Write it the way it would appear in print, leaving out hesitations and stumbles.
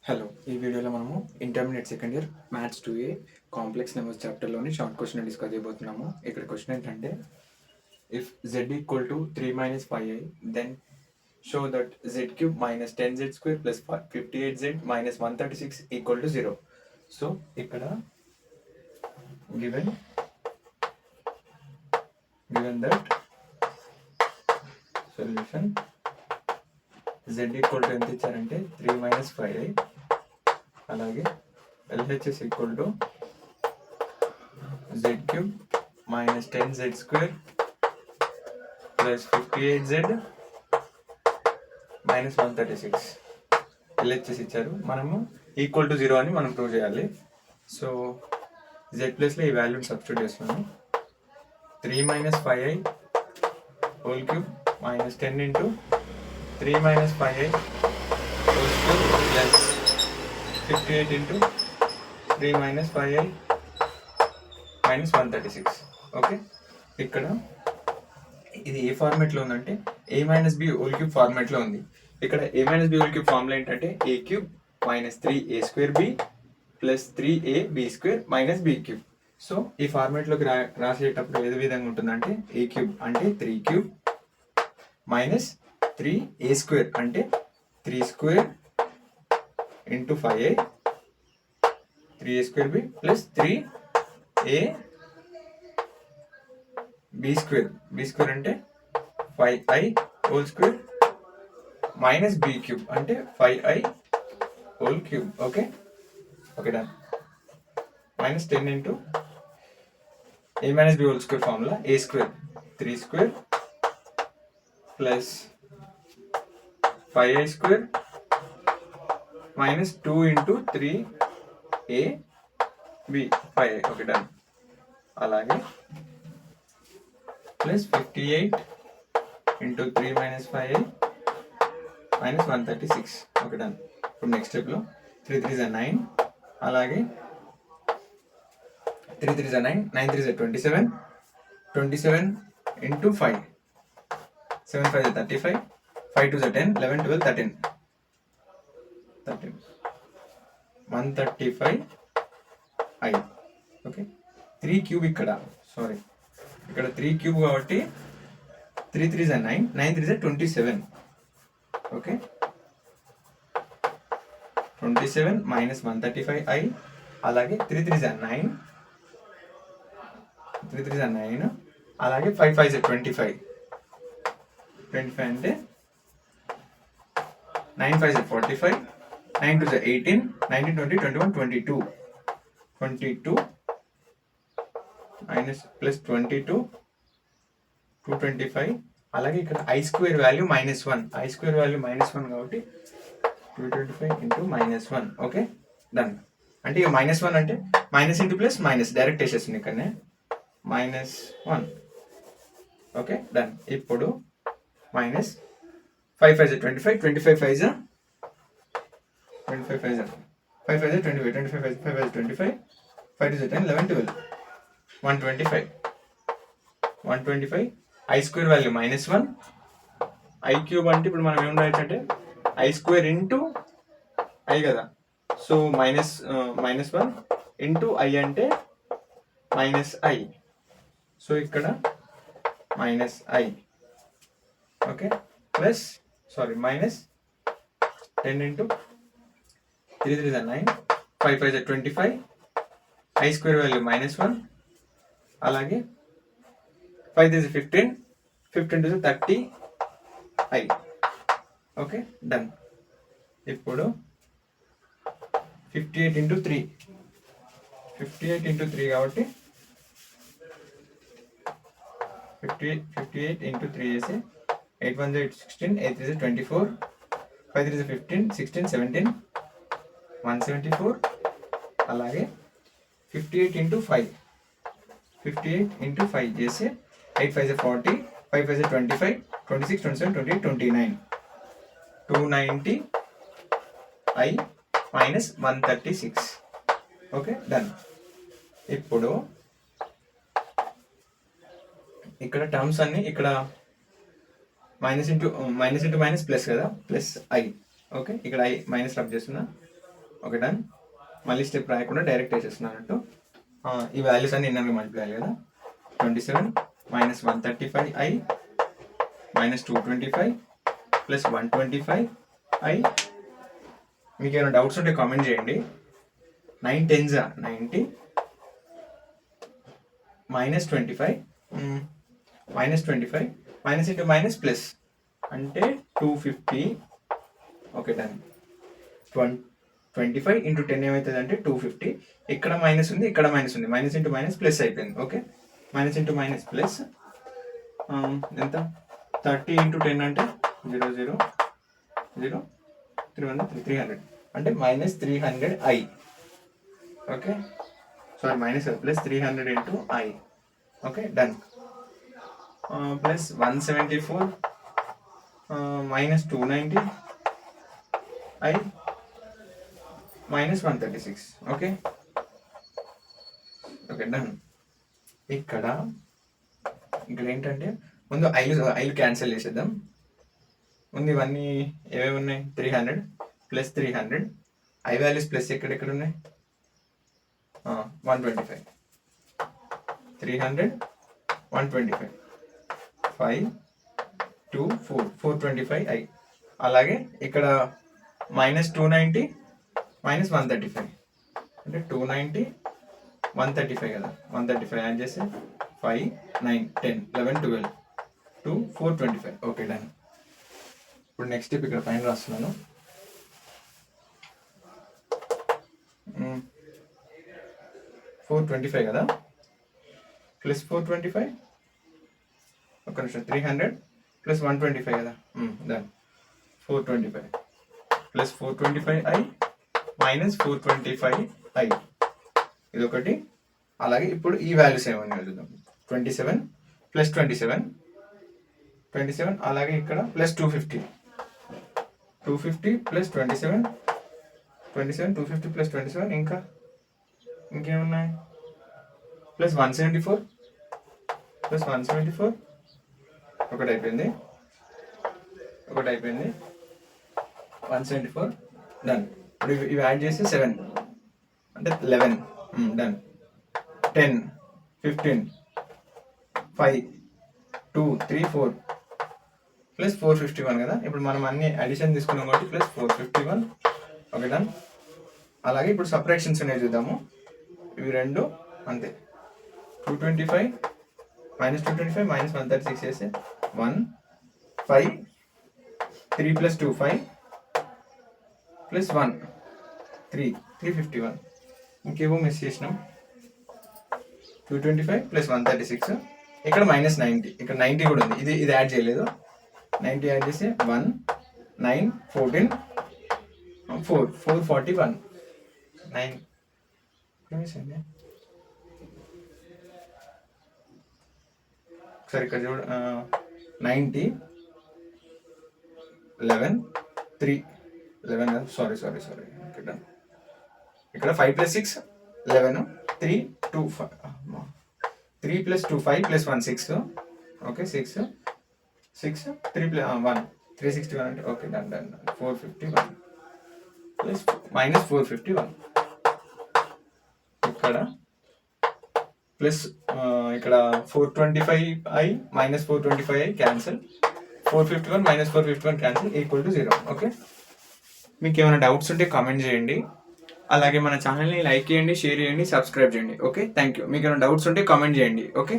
Hello, ఈ వీడియోలో మనము intermediate second year maths 2A complex numbers చాప్టర్లోని షార్ట్ క్వశ్చన్ డిస్కస్ చేయబోతున్నాము. ఇక్కడ క్వశ్చన్ ఏంటంటే, if z equal to 3 - 5i then show that z³ - 10z² + 58z - 136 equal to 0. So ఇక్కడ given that solution z equal to ఎంత ఇచ్చారంటే 3 - 5i, అలాగే LHS equal to z³ - 10z² + 58z - 136 LHS ఇచ్చారు. మనము equal to 0 అని మనం prove చేయాలి. So z ప్లస్లో ఈ వాల్యూని సబ్స్టిట్యూట్ చేస్తున్నాను. 3 - 5i whole cube - 10 into 3 - 5i whole cube plus 58 into 3 - 5i - 136. Okay, ఇక్కడ ఇది ఏ ఫార్మేట్లో ఉందంటే a - b హోల్ క్యూబ్ ఫార్మేట్లో ఉంది. ఇక్కడ a - b whole cube formula ఏంటంటే a³ - 3a² b plus 3ab² - b³. So ఈ ఫార్మేట్లోకి రాసేటప్పుడు ఏ విధంగా ఉంటుందంటే a³ అంటే 3³ - 3a² అంటే 3² into 5i 3a² b plus 3ab² అంటే 5i whole square minus b³ అంటే 5i whole cube. Okay done. -10 into a - b whole square formula a² 3² plus 5i² -2 into 3ab 5i. Okay done. అలాగే plus 58 into 3 - 5i - 136. Okay done. ఇప్పుడు next స్టెప్లో 3 3 is 9, అలాగే 3 3 is 9, 9 3 is 27, 27 into 5, 7 5 is 35, 5 2 is 10, 11 12 13, 135i. Okay, 3³ ఇక్కడ ఇక్కడ 3³ కాబట్టి 3 3 is 9, 9 3 is 27. Okay, 27 - 135i, అలాగే 3 3 is 9, 3 3 is 9, అలాగే 5 5 is 25, 25 అంటే 9 5 is 45, 9 2 is 18, 19 20 21 22, 22 మైనస్ ప్లస్ 22 225. అలాగే ఇక్కడ i² వాల్యూ -1, i² వాల్యూ -1 కాబట్టి 225 ఇంటూ -1. Okay done. అంటే ఇక -1 అంటే minus into plus minus direct వేసేస్తుంది ఇక్కడనే -1. Okay done. ఇప్పుడు -5 5 is 25, 25 5 is 25 5 is 5 5 is 25, 25 5 5 is 25, 5 is 10, 11 12, 125, 125. i² value -1, i³ అంటే ఇప్పుడు మనం ఏం రాయొచ్చు అంటే i² ఇంటూ i కదా. సో -1 ఇంటూ i అంటే -i. సో ఇక్కడ -i. Okay plus -10 into 3 3 is 9, 5 5 is 25, i² value -1, అలాగే 5 is 15, 15 is 30i. Okay done. ఇప్పుడు 58 ఇంటూ 3, 58 ఇంటూ 3 కాబట్టి 58 ఇంటూ 3 చేసి 8 1 is 16, 8 3 is 24, 5 3 is 15, 16 17, 174. అలాగే 58 ఇంటూ 5, 58 ఇంటూ 5 చేసి 8 5 is 40, 5 5 is 25, 26 27 28 29, 290i - 136. Okay done. ఇప్పుడు ఇక్కడ టర్మ్స్ అన్ని ఇక్కడ మైనస్ ఇంటూ మైనస్ ప్లస్ కదా, ప్లస్ i. ఓకే ఇక్కడ i మైనస్ రబ్ చేస్తున్నా, ఓకే డన్. మళ్ళీ స్టెప్ రాయకుండా డైరెక్ట్ వేసేస్తున్నట్టు ఈ వాల్యూస్ అన్ని ఇన్నర్గా మల్టిప్లై కదా. 27 minus 135i minus 225 plus 125i. మీకు ఏమైనా డౌట్స్ ఉంటే కామెంట్ చేయండి. 9 10s 90 minus 25 minus 25 minus into minus plus అంటే 250. Okay done. 25 ఇంటూ 10 ఏమవుతుంది అంటే 250. ఇక్కడ మైనస్ ఉంది, ఇక్కడ మైనస్ ఉంది, మైనస్ ఇంటూ మైనస్ ప్లస్ అయిపోయింది. Okay, minus into minus plus ఎంత 30 ఇంటూ 10 అంటే 0 0 0 300 అంటే minus 300i. Okay sorry minus plus 300 into i. Okay done. Plus 174 minus 290i minus 136. Okay okay done. ఇక్కడ ఏంటంటే ముందు ఐలు క్యాన్సిల్ చేసేద్దాం. ముందు ఇవన్నీ ఏవేవి ఉన్నాయి, 300 ప్లస్ 300 ఐ వాల్యూస్ ప్లస్ ఎక్కడెక్కడ ఉన్నాయి, 125 300 125 5 2 4 425i. అలాగే ఇక్కడ మైనస్ 290 మైనస్ 135 అంటే 290 135 కదా. 135 యాడ్ చేస్తే 5 9 10 11 12 2 425. Okay done. ఇప్పుడు నెక్స్ట్ స్టెప్ ఇక్కడ పైన రాస్తున్నాను. 425 కదా ప్లస్ 425 ఒక నిమిషం 300 ప్లస్ 125 కదా done. 425 plus 425i minus 425i ఇది ఒకటి. అలాగే ఇప్పుడు ఈ వాల్యూస్ ఏమని చూద్దాం. 27 ప్లస్ 27 అలాగే ఇక్కడ ప్లస్ 250 ప్లస్ 27 250 ప్లస్ 27 ఇంకా ఇంకేమున్నాయి ప్లస్ 174 ఒకటి అయిపోయింది 174 డన్. ఇప్పుడు ఇవి యాడ్ చేసి 7 అంటే 11 డన్. 10 15 5 2 3 4 ప్లస్ 451 కదా. ఇప్పుడు మనం అన్ని అడిషన్ తీసుకున్నాం కాబట్టి ప్లస్ 451. Okay done. అలాగే ఇప్పుడు సపరేషన్స్ ఉన్నాయి చూద్దాము. ఇవి రెండు అంతే. 225 మైనస్ 225 మైనస్ 136 చేస్తే 1 5 3 ప్లస్ 2 5 ప్లస్ 1 3 351. ఇంకేమో మిస్ చేసినాం. 225 ప్లస్ 136 ఇక్కడ మైనస్ 90 ఇక్కడ 90 కూడా ఉంది. ఇది యాడ్ చేయలేదు. 90 యాడ్ చేస్తే 1 9 14 4 441 9 ఒకసారి ఇక్కడ చూడ 90 11 3 11 సారీ ఇక్కడ 5 plus 6 11 3 2 3 plus 2 5 plus 1 6. Okay 6 3 plus 1 361 అంటే ఓకే డన్ 451 ప్లస్ మైనస్ 451 ఇక్కడ ప్లస్ ఇక్కడ 425i minus 425i cancel 451 minus 451 cancel equal to 0. Okay, మీకు ఏమైనా డౌట్స్ ఉంటే కామెంట్ చేయండి. అలాగే మన ఛానల్ని లైక్ చేయండి, షేర్ చేయండి, సబ్స్క్రైబ్ చేయండి. Okay thank you. మీకు ఏమైనా డౌట్స్ ఉంటే కామెంట్ చేయండి. ఓకే.